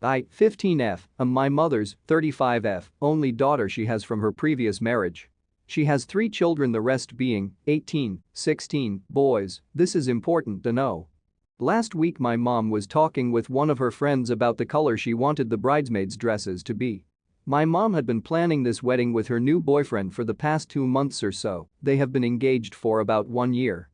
I, 15F, am my mother's, 35F, only daughter she has from her previous marriage. She has 3 children, the rest being 18, 16 boys. This is important to know. Last week my mom was talking with one of her friends about the color she wanted the bridesmaids' dresses to be. My mom had been planning this wedding with her new boyfriend for the past 2 months or so. They have been engaged for about 1 year.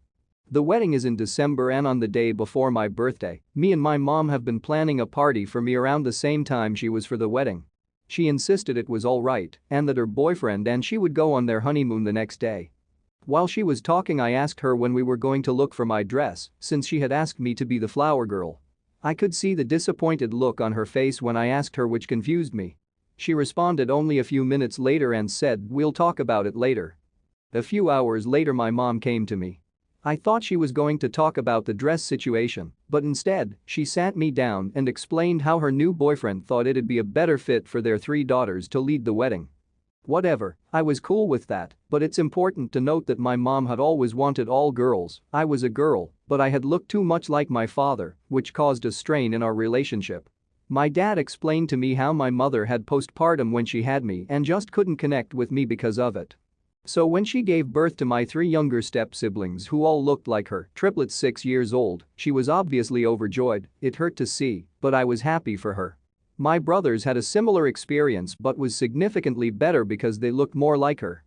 The wedding is in December, and on the day before my birthday, me and my mom have been planning a party for me around the same time she was for the wedding. She insisted it was alright and that her boyfriend and she would go on their honeymoon the next day. While she was talking, I asked her when we were going to look for my dress, since she had asked me to be the flower girl. I could see the disappointed look on her face when I asked her, which confused me. She responded only a few minutes later and said, "We'll talk about it later." A few hours later my mom came to me. I thought she was going to talk about the dress situation, but instead, she sat me down and explained how her new boyfriend thought it'd be a better fit for their 3 daughters to lead the wedding. Whatever, I was cool with that, but it's important to note that my mom had always wanted all girls. I was a girl, but I had looked too much like my father, which caused a strain in our relationship. My dad explained to me how my mother had postpartum when she had me and just couldn't connect with me because of it. So when she gave birth to my 3 younger step-siblings who all looked like her, triplets 6 years old, she was obviously overjoyed. It hurt to see, but I was happy for her. My brothers had a similar experience but was significantly better because they looked more like her.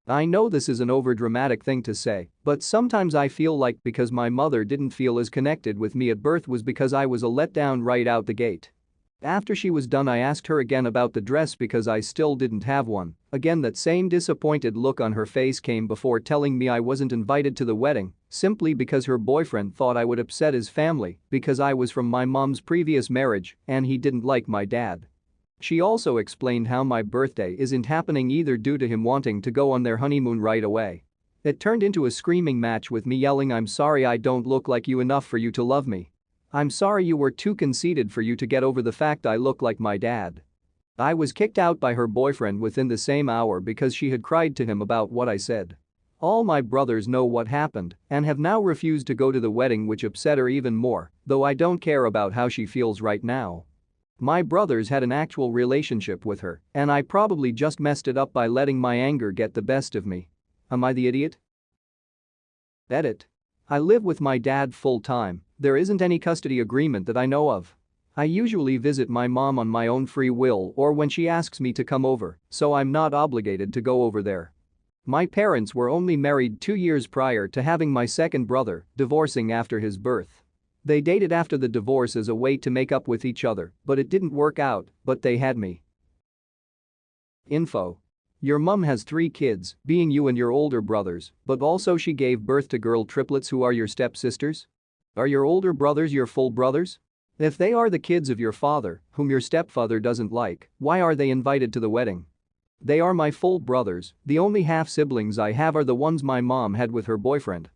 I know this is an overdramatic thing to say, but sometimes I feel like because my mother didn't feel as connected with me at birth was because I was a letdown right out the gate. After she was done, I asked her again about the dress because I still didn't have one. Again, that same disappointed look on her face came before telling me I wasn't invited to the wedding simply because her boyfriend thought I would upset his family because I was from my mom's previous marriage and he didn't like my dad. She also explained how my birthday isn't happening either due to him wanting to go on their honeymoon right away. It turned into a screaming match with me yelling, "I'm sorry I don't look like you enough for you to love me. I'm sorry you were too conceited for you to get over the fact I look like my dad." I was kicked out by her boyfriend within the same hour because she had cried to him about what I said. All my brothers know what happened and have now refused to go to the wedding, which upset her even more, though I don't care about how she feels right now. My brothers had an actual relationship with her, and I probably just messed it up by letting my anger get the best of me. Am I the idiot? Edit. I live with my dad full-time. There isn't any custody agreement that I know of. I usually visit my mom on my own free will or when she asks me to come over, so I'm not obligated to go over there. My parents were only married 2 years prior to having my second brother, divorcing after his birth. They dated after the divorce as a way to make up with each other, but it didn't work out, but they had me. Info. Your mum has 3 kids, being you and your older brothers, but also she gave birth to girl triplets who are your stepsisters? Are your older brothers your full brothers? If they are the kids of your father, whom your stepfather doesn't like, why are they invited to the wedding? They are my full brothers. The only half-siblings I have are the ones my mom had with her boyfriend.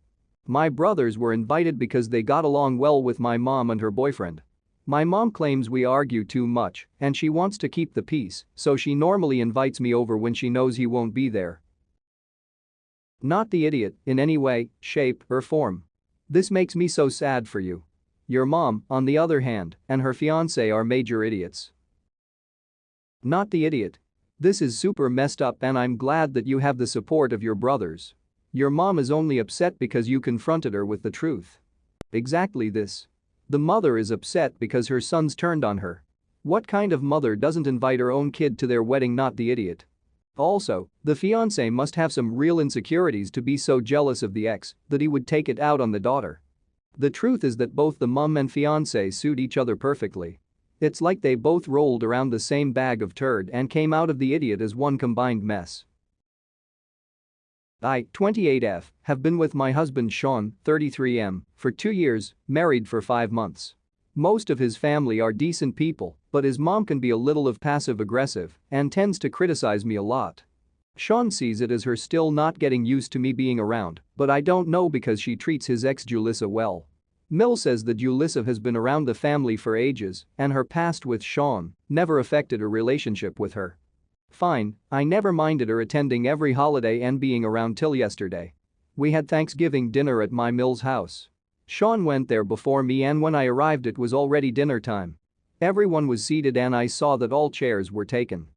My brothers were invited because they got along well with my mom and her boyfriend. My mom claims we argue too much and she wants to keep the peace, so she normally invites me over when she knows he won't be there. Not the idiot in any way, shape, or form. This makes me so sad for you. Your mom, on the other hand, and her fiancé are major idiots. Not the idiot. This is super messed up and I'm glad that you have the support of your brothers. Your mom is only upset because you confronted her with the truth. Exactly this. The mother is upset because her sons turned on her. What kind of mother doesn't invite her own kid to their wedding? Not the idiot. Also, the fiancé must have some real insecurities to be so jealous of the ex that he would take it out on the daughter. The truth is that both the mum and fiancé suit each other perfectly. It's like they both rolled around the same bag of turd and came out of the idiot as one combined mess. I, 28F, have been with my husband Sean, 33M, for 2 years, married for 5 months. Most of his family are decent people, but his mom can be a little of passive-aggressive and tends to criticize me a lot. Sean sees it as her still not getting used to me being around, but I don't know because she treats his ex Julissa well. Mill says that Julissa has been around the family for ages and her past with Sean never affected her relationship with her. Fine, I never minded her attending every holiday and being around till yesterday. We had Thanksgiving dinner at my Mill's house. Sean went there before me and when I arrived it was already dinner time. Everyone was seated and I saw that all chairs were taken.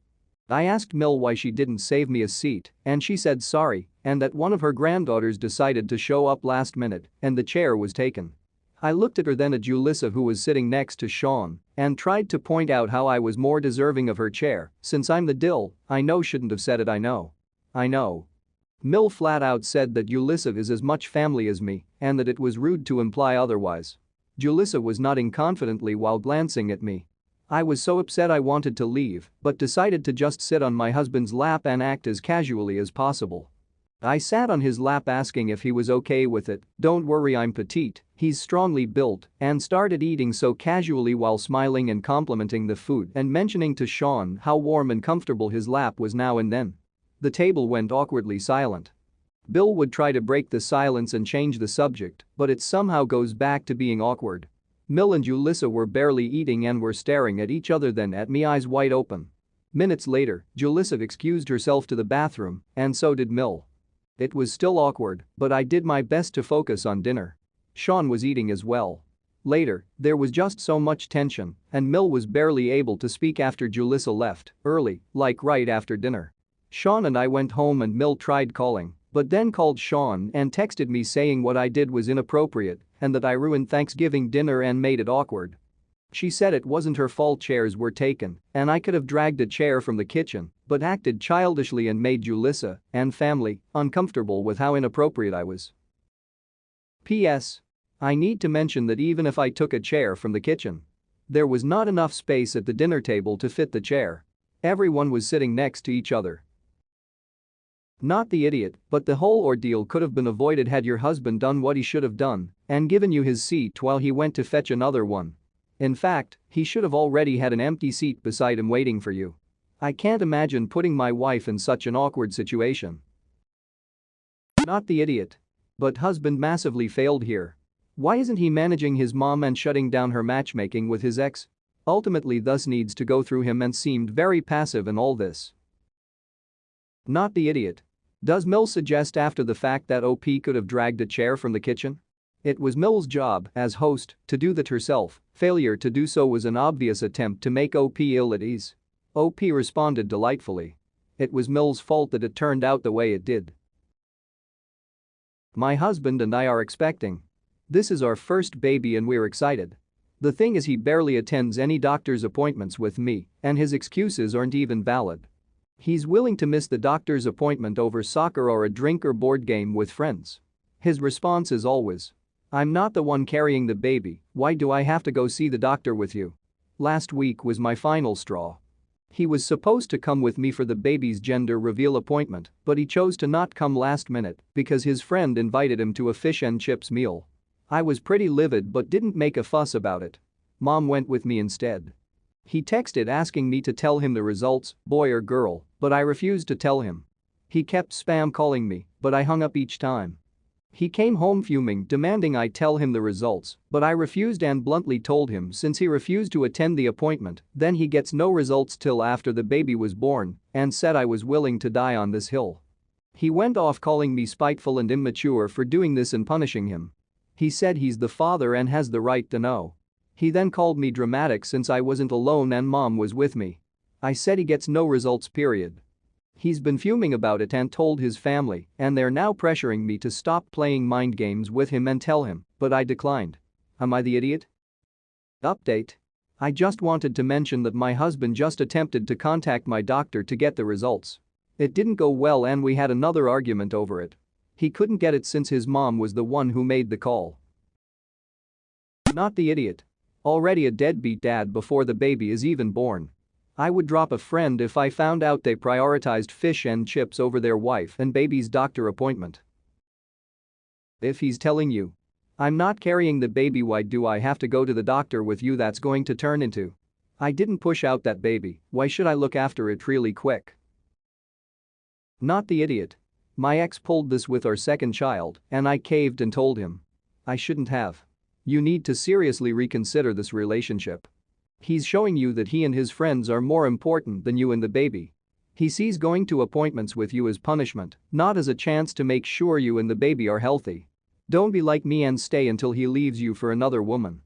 I asked Mill why she didn't save me a seat, and she said sorry, and that one of her granddaughters decided to show up last minute, and the chair was taken. I looked at her, then at Julissa, who was sitting next to Sean, and tried to point out how I was more deserving of her chair, since I'm the dill. I know shouldn't have said it. I know. Mill flat out said that Julissa is as much family as me, and that it was rude to imply otherwise. Julissa was nodding confidently while glancing at me. I was so upset I wanted to leave, but decided to just sit on my husband's lap and act as casually as possible. I sat on his lap asking if he was okay with it. Don't worry, I'm petite, he's strongly built, and started eating so casually while smiling and complimenting the food and mentioning to Sean how warm and comfortable his lap was now and then. The table went awkwardly silent. Bill would try to break the silence and change the subject, but it somehow goes back to being awkward. Mill and Julissa were barely eating and were staring at each other, then at me, eyes wide open. Minutes later, Julissa excused herself to the bathroom, and so did Mill. It was still awkward, but I did my best to focus on dinner. Sean was eating as well. Later, there was just so much tension, and Mill was barely able to speak after Julissa left, early, like right after dinner. Sean and I went home and Mill tried calling, but then called Sean and texted me saying what I did was inappropriate and that I ruined Thanksgiving dinner and made it awkward. She said it wasn't her fault chairs were taken and I could have dragged a chair from the kitchen, but acted childishly and made Julissa and family uncomfortable with how inappropriate I was. P.S. I need to mention that even if I took a chair from the kitchen, there was not enough space at the dinner table to fit the chair. Everyone was sitting next to each other. Not the idiot, but the whole ordeal could have been avoided had your husband done what he should have done and given you his seat while he went to fetch another one. In fact, he should have already had an empty seat beside him waiting for you. I can't imagine putting my wife in such an awkward situation. Not the idiot. But husband massively failed here. Why isn't he managing his mom and shutting down her matchmaking with his ex? Ultimately thus needs to go through him and seemed very passive in all this. Not the idiot. Does Mill suggest after the fact that OP could have dragged a chair from the kitchen? It was Mill's job, as host, to do that herself. Failure to do so was an obvious attempt to make OP ill at ease. OP responded delightfully. It was Mill's fault that it turned out the way it did. My husband and I are expecting. This is our first baby and we're excited. The thing is, he barely attends any doctor's appointments with me, and his excuses aren't even valid. He's willing to miss the doctor's appointment over soccer or a drink or board game with friends. His response is always, "I'm not the one carrying the baby, why do I have to go see the doctor with you?" Last week was my final straw. He was supposed to come with me for the baby's gender reveal appointment, but he chose to not come last minute because his friend invited him to a fish and chips meal. I was pretty livid but didn't make a fuss about it. Mom went with me instead. He texted asking me to tell him the results, boy or girl, but I refused to tell him. He kept spam calling me, but I hung up each time. He came home fuming, demanding I tell him the results, but I refused and bluntly told him since he refused to attend the appointment, then he gets no results till after the baby was born, and said I was willing to die on this hill. He went off calling me spiteful and immature for doing this and punishing him. He said he's the father and has the right to know. He then called me dramatic since I wasn't alone and mom was with me. I said he gets no results, period. He's been fuming about it and told his family, and they're now pressuring me to stop playing mind games with him and tell him, but I declined. Am I the idiot? Update. I just wanted to mention that my husband just attempted to contact my doctor to get the results. It didn't go well and we had another argument over it. He couldn't get it since his mom was the one who made the call. Not the idiot. Already a deadbeat dad before the baby is even born. I would drop a friend if I found out they prioritized fish and chips over their wife and baby's doctor appointment. If he's telling you, "I'm not carrying the baby, why do I have to go to the doctor with you?" that's going to turn into, "I didn't push out that baby, why should I look after it really quick?" Not the idiot. My ex pulled this with our second child and I caved and told him, "I shouldn't have. You need to seriously reconsider this relationship. He's showing you that he and his friends are more important than you and the baby. He sees going to appointments with you as punishment, not as a chance to make sure you and the baby are healthy. Don't be like me and stay until he leaves you for another woman."